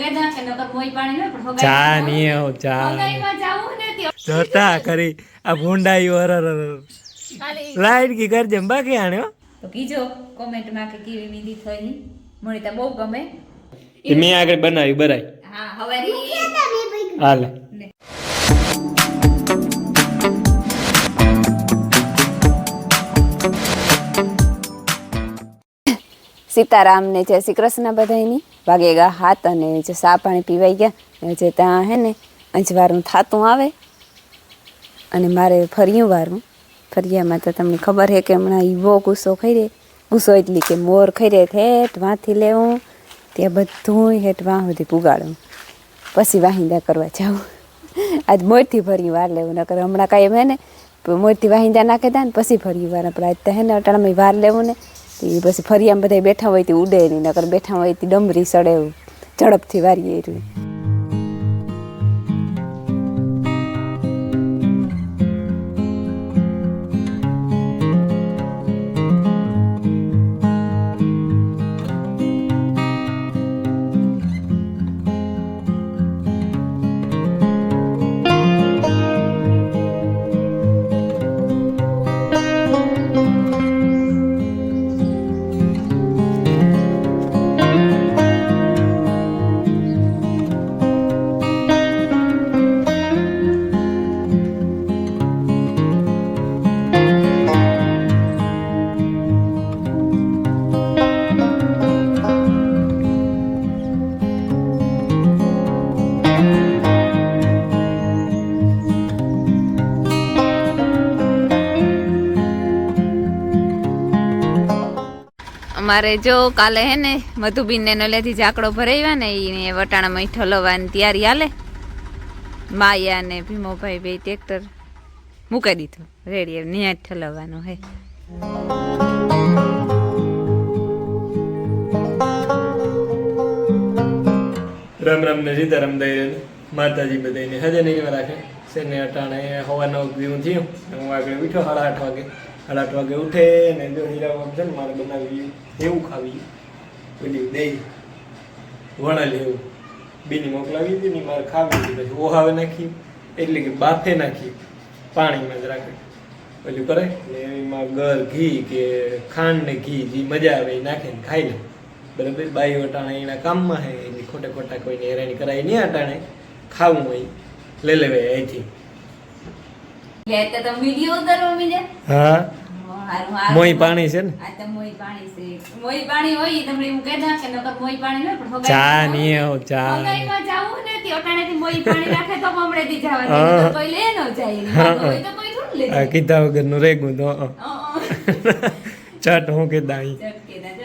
કહેતા કે નકર મોઈ પાણી ન પણ ચા નહીં આવો ચા હગાઈમાં જાવું ને જોતા કરી આ ભૂંડાઈ વરર લાઈટ કી કરજે બાકી આણે તો કીજો કોમેન્ટમાં કે કેવી વિધિ થઈ મને તો બહુ ગમે મેં આગળ બનાવી બરાઈ હા હવારી હાલે સીતારામ ને જય શ્રી કૃષ્ણ બધાની વાગેગા હાથ અને જે સા પાણી પીવાઈ ગયા જે ત્યાં હે ને અંજવારનું થાતું આવે અને મારે ફરિયું વારવું ફરિયામાં તો તમને ખબર છે કે હમણાં ઈવો ગુસ્સો ખાઈ રહે ગુસ્સો એટલી કે મોર ખાઈ રહે હેઠ વાંથી લેવું ત્યાં બધું હેઠ વાં સુધી પુગાડું પછી વાહિંદા કરવા જાઉં આજ મોરથી ફરિયું વાર લેવું નકર હમણાં કાંઈ હે ને મોરથી વાહિંદા નાખી દા ને પછી ફરિયું વાર આપણે આજ તો હે ને અટાણામાં વાર લેવું ને એ પછી ફરિયામાં બધા બેઠા હોય તે ઉડે નહીં નકર બેઠા હોય તે ડમરી સડે એવું ઝડપથી વારીએ એટલું અમારે જો કાલે હે ને મધુબીન ને નલેથી ઝાકડો ભરાવ્યા ને એ વટાણામાં ઠલવવાની તૈયારી હાલે માયા ને ભીમોભાઈ બે ટ્રેક્ટર મૂકી દીધું રેડી ન્યા જ ઠલવવાનું હે રામ રામ ને સીતારામ દઈ માતાજી બધાને હજે નહીં રાખે શેને અટાણે હવાના હું થયું હું આગળ ઉઠ્યો 8:30 વાગે 8:30 વાગે ઉઠે ને જો હીરા છે ને મારે બનાવી એવું ખાવી પેલી દહીં વણાલી એવું બીની મોકલાવી હતી ને મારે ખાવી હતી પછી ઓહાવે નાખી એટલે કે બાફે નાખી પાણીમાં જ રાખે પેલું કરે ને એમાં ગર ઘી કે ખાંડ ને ઘી જે મજા આવે એ નાખે ને ખાઈ લે બરાબર બાઈ અટાણે એના કામમાં હે એની ખોટા ખોટા કોઈને હેરાની કરાય નહીં અટાણે ખાવું હોય લઈ લેવાય અહીંથી હા મોઈ પાણી છે ને મોઈ પાણી છે મોઈ પાણી હોય તમને હું કહેતા કે નકર મોઈ પાણી ન પણ ચા નહીં આવો ચા હગાઈમાં જાવું ને તે અટાણેથી મોઈ પાણી રાખે તો હમણેથી જવા દે તો કોઈ લે ન જાય હોય તો કોઈ થોડું લે આ કીધા વગરનું રેગું તો ચટ હું કે દાઈ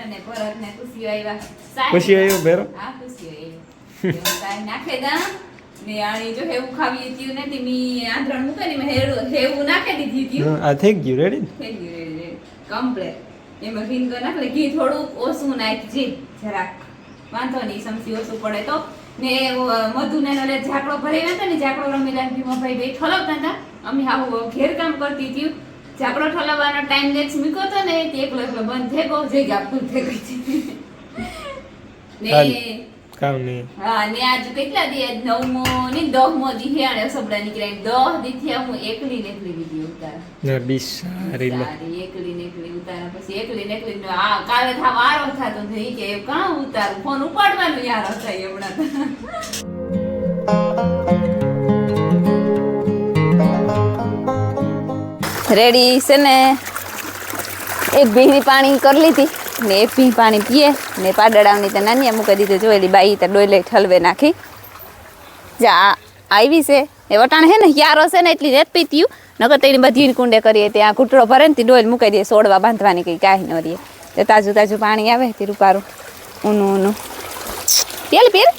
અને ભરત ને ખુશી આવ્યા ખુશી આવ્યો બેરો હા ખુશી આવ્યો કાઈ નાખે દા ને આણી જો હેવું ખાવી હતી નથી મી આંધણ મૂકે ને હેવું નાખી દીધી હતી આ થઈ ગયું રેડી થઈ ગયું રેડી કમ્પ્લીટ એમાં રીંગણ નાખલે ઘી થોડું ઓછું નાખજે જરાક વાંધો નહીં સમસી ઓછું પડે તો ને મધુ ને નલે ઝાકડો ભરાવ્યા હતા ને ઝાકડો રમીલા ભીમાભાઈ બે ઠલવતા હતા અમે આવું ઘેર કામ કરતી હતી ઝાકડો ઠલવવાનો ટાઈમ નેક્સ મૂક્યો હતો ને તે એકલો એકલો બંધ થઈ ગયો જગ્યા ફૂલ થઈ ગઈ ને કામ નહીં હા ને આજ કેટલા દી 9મો ને 10મો દી હેણે સબડા નીકળ્યા 10 દી થી હું એકલી ને એકલી વિડિયો ઉતારા ના બિસારી લે એકલી ને એકલી ઉતારા પછી એકલી ને એકલી આ કાલે થા વારો થાતો થઈ કે કાં ઉતારું ફોન ઉપાડવાનું યાર થાય હમણાં રેડી છે ને એક ભીની પાણી કરી લીધી ને એક ભી પાણી પીએ ને પાડડાવની તો નાનિયા મૂકી દીધું જોયેલી બાઈ તો ડોલે ઠલવે નાખી જા આવી છે એ વટાણ હે ને યારો છે ને એટલી રેત પીત્યું નકર તેની બધી કુંડે કરીએ ત્યાં ઘૂંટડો ભરે ને તે ડોલ મૂકી દે સોડવા બાંધવાની કંઈ કાંઈ ન રહીએ તો તાજું તાજું પાણી આવે તે રૂપારું ઊનું ઊનું પેલ પેલ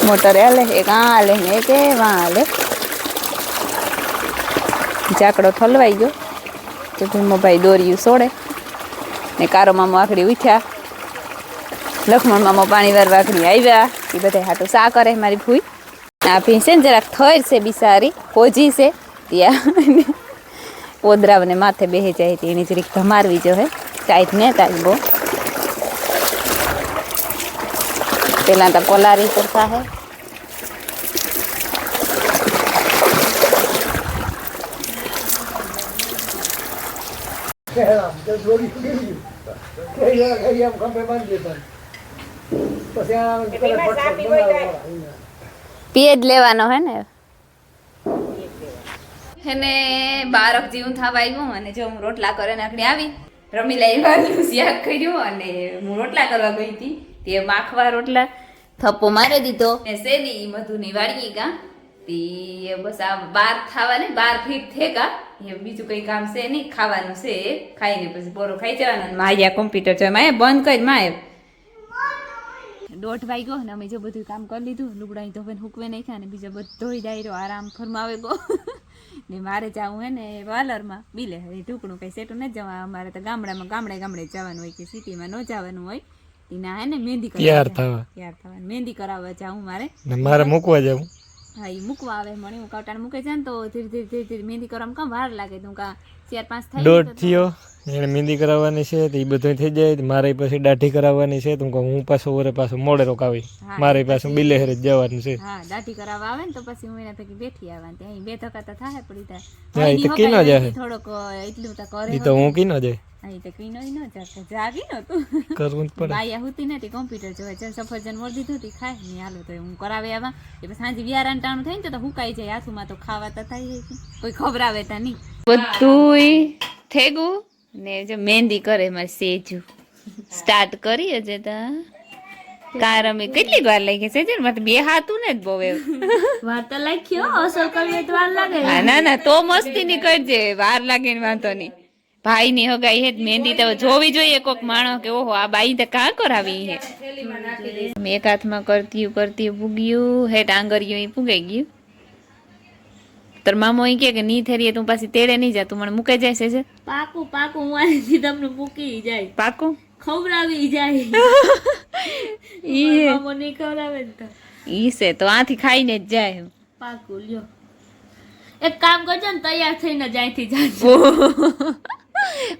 મોટર હાલે એક આ હાલે ને એક વાં હાલે ઝાકડો ઠલવાઈ ગયો તો ભીમોભાઈ દોર્યું સોડે ને કારો મામો આખડી ઉઠ્યા લક્ષ્મણ મામો પાણી વારવા આખડી આવ્યા એ બધા હાટું સા કરે મારી ભૂઈ આ ભીંસે ને જરાક થર છે બિસારી કોજી છે ત્યાં ઓદરાવને માથે બેહી જાય એની જરીક ધમારવી જો હે ટાઈટ ને ટાઈટ બહુ પેલા તો પલારી કરતા હે પીએ જ લેવાનો હે ને એને બારક જેવું થવા આવ્યું અને જો હું રોટલા કરે નાખડી આવી રમીલા એ વાળું શાક કર્યું અને હું રોટલા કરવા ગઈ હતી તે માખવા રોટલા થપ્પો મારી દીધો ને શેની મધુની વાળી ગા તી બસ આ બાર ખાવા ને બાર ફીટ થેગા એ બીજું કઈ કામ છે નહીં ખાવાનું છે ખાઈને પછી બોરો ખાઈ જવાનું માયા કોમ્પ્યુટર છે માએ બંધ કરી માએ 1:30 વાગ્યો ને અમે જો બધું કામ કરી લીધું લુગડા તો હુકવે નાખ્યા ને બીજો બધો ડાયરો આરામ ફરમાવે ગો ને મારે જવું હે ને પાર્લરમાં બિલે હવે ઢુકડું કઈ સેટું નથી જવા અમારે તો ગામડામાં ગામડે જવાનું હોય કે સિટીમાં ન જવાનું હોય એના હે ને મહેંદી તૈયાર થવા મહેંદી કરાવવા જાઉં મારે મૂકવા જવું હા એ મૂકવા આવે મને હું કાવટાને મૂકે છે ને તો ધીરે ધીરે મહેંદી કરવામાં કામ વાર લાગે તો કા 4-5 થાય દોઢ થયો એને મહેંદી કરાવવાની છે તો એ બધું થઈ જાય મારે પછી દાઢી કરાવવાની છે તો હું પાછો મોડે રોકાવી મારે પાછું બિલેહર જ જવાનું છે હા દાઢી કરાવવા આવે ને તો પછી હું એના પૈકી બેઠી આવવાની ત્યાં 2 ધક્કા તો થાય પડી હા એ તો કીનો જાય થોડોક એટલું તો કરે એ તો હું કીનો જાય હા એ તો કીનો ઈ ન જાકે જાગી ન તું કરવું જ પડે બાયા હુતી નથી કોમ્પ્યુટર જોવે છે સફરજન મોર દીધું તી ખાય ને હાલો તો હું કરાવે આવા એ પછી સાંજે વિયારાન ટાણું થાય ને તો હુકાઈ જાય હાથુમાં તો ખાવા તો થાય કોઈ ખબરાવે તા નહીં બધું થેગું ને જો મહેંદી કરે મારી સેજુ સ્ટાર્ટ કરી હજે તા કારમે કેટલી વાર લાગી છે સેજુ મારે બે હાથું ને જ બહુ વાર તો લાગ્યો અસર કરીએ તો વાર લાગે ના તો મસ્તી ની કરજે વાર લાગે ને વાંધો નહીં ભાઈ ની હગાઈ હે મહેંદી તો જોવી જોઈએ કોક માણસ કે ઓહો આ બાઈ તો કાં કરાવી હે એક હાથમાં કરતી પૂગ્યું હે ટાંગર્યું એ પૂગાઈ ગયું તાર મામો ઈ કે ની થેરીએ તું પાછી તેડે નહીં જા તું મને મૂકે જાય છે પાકું હું આથી તમને મૂકી જાય પાકું ખવડાવી જાય ઈ મામો નહીં ખવડાવે ને તો ઈ છે તો આથી ખાઈને જ જાય પાકું લ્યો એક કામ કરજો ને તૈયાર થઈને જ અહીંથી જાજો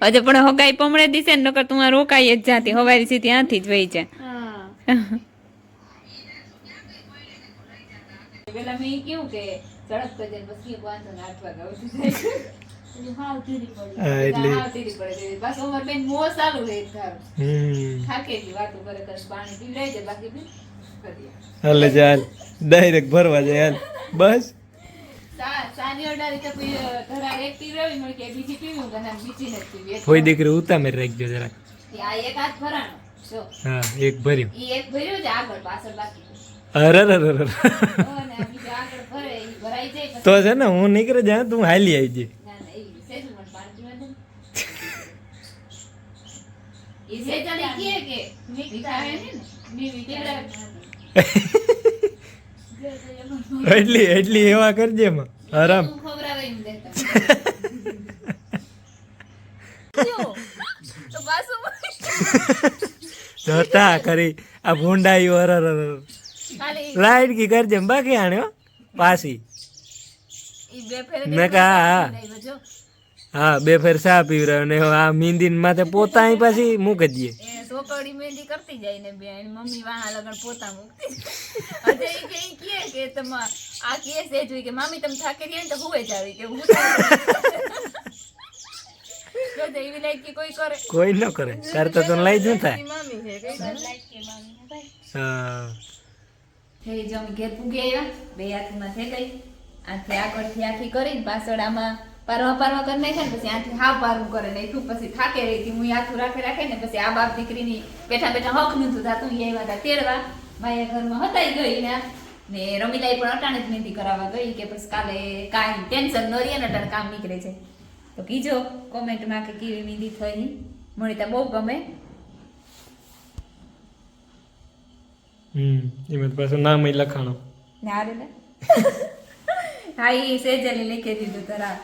હજે પણ હગાઈ પમળે દીશે ને નકર તું રોકાઈ જ જાતી હવારી સીધી ત્યાંથી જ વહી જાય હા પેલા મેં કેવું કે સડક પર જઈને બસ કે વાંધો ને 8 વાગે ઉઠી જાય હાવ ધીરી પડી હા એટલે આવતી પડે બસ અમાર બેન મો ચાલુ રહે ઘર થાકેલી વાતો કરે કર પાણી પીવડાઈ જાય બાકી બી કરીએ હાલે ચાલ ડાયરેક્ટ ભરવા જાય હાલ બસ સાની ઓર્ડર તો કોઈ ધરા એક પીવડાવી મળી કે બીજી પીવું કે ના બીજી નથી પીવી કોઈ દીકરી ઉતામેર રાખજો જરા આ એક હાથ ભરાનો જો હા એક ભર્યું ઈ એક ભર્યું છે આગળ પાછળ બાકી અરે અને બીજો આગળ ભરે ઈ ભરાઈ જાય પછી તો છે ને હું નીકળે જા તું હાલી આવી જઈ ના ઈ સેજુ મને પાણી પીવા દે ઈ સેજાલી કે મીઠા હે ને મી મીઠા એટલી એવા કરજે એમાં આરામ તું ખવરાવે એમ દેતા તો પાછું જોતા કરી આ ભૂંડાયું અરર ખાલી લાઈટ કી કરજે બાકી આણ્યો પાછી ઈ બે ફેરે મેં કહા જો હા 2 ફેર ચા પીવરાયો ને આ મીંદીન માથે પોતા અહીં પાછી મૂકી દઈએ એ સોકડી મહેંદી કરતી જાય ને બેન મમ્મી વાહા લગન પોતા મૂકતી અજય કે તમા આ કેસ એ જોઈ કે મામી તમે થાકી રહ્યા ને તો હુએ જ આવી કે હું તો એવી લાઈક કે કોઈ કરે કોઈ ન કરે કરતા તો લઈ જ થાય મામી છે કઈ લાઈક કે મામી હા હે જો અમે ઘેર પૂગી આવ્યા બે હાથમાં થઈ ગઈ આથી આગળથી આથી કરીને પાછળ આમાં પારવા કરી નાખે ને પછી આથી હાવ પારવું કરે ને તું પછી થાકે રહી હતી હું હાથું રાખે ને પછી આ બાપ દીકરીની બેઠા હક નતું થતું એ આવ્યા હતા તેડવા માયા ઘરમાં હતાઈ ગઈ ને રમીલાઈ પણ અટાણે જ મહેંદી કરાવવા ગઈ કે પછી કાલે કાંઈ ટેન્શન ન રહીએ ને અટાણે કામ નીકળે છે તો કીજો કોમેન્ટમાં કે કેવી મહેંદી થઈ મને તો બહુ ગમે એમાં પાછું નામ લખાણો ને હારે ને હા એ સેજલી લખી દીધું તરા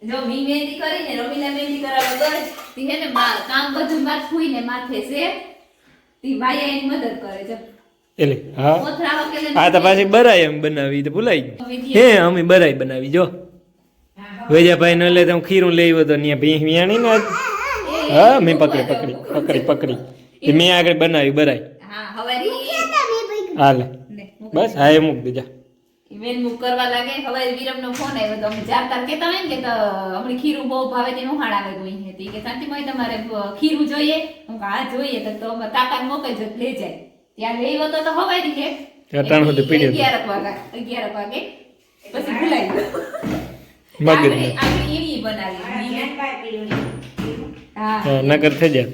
જો મી મહેંદી કરીને રમીલા મહેંદી કરાવવા ગઈ તી હે ને કામ બધું માર ફૂઈને માથે છે તી માયા એની મદદ કરે છે એટલે હા કોથળા વકેલે આ તો પાછી બરાઈ એમ બનાવી તો ભૂલાઈ ગયું હે અમે બરાઈ બનાવી જો વેજાભાઈ નો લે તો ખીરું લઈ આવ્યો તો ત્યાં ભીણી ને હા મેં પકડી મેં આગળ બનાવી બરાઈ હા હવારી હાલે ને બસ હા એ મૂક દીજા વેન મુક કરવા લાગે હવે વિરમનો ફોન આવ્યો તો અમે જાતા કેતા હોય ને કે તો હમણાં ખીરું બહુ ભાવે તેનું હાડા આવે કોઈ હતી કે શાંતિમય તમારે ખીરું જોઈએ હું કહું હા જોઈએ તો અમે કાકાને મોકલજો લઈ જાય ત્યાં લઈ ગયો તો હવારી કે અટાણ સુધી પીડ્યો હતો. 11 વાગે પછી ભૂલાઈ ગયો મગજ આગળ ઈણી બનાવી હા નગર થઈ જાય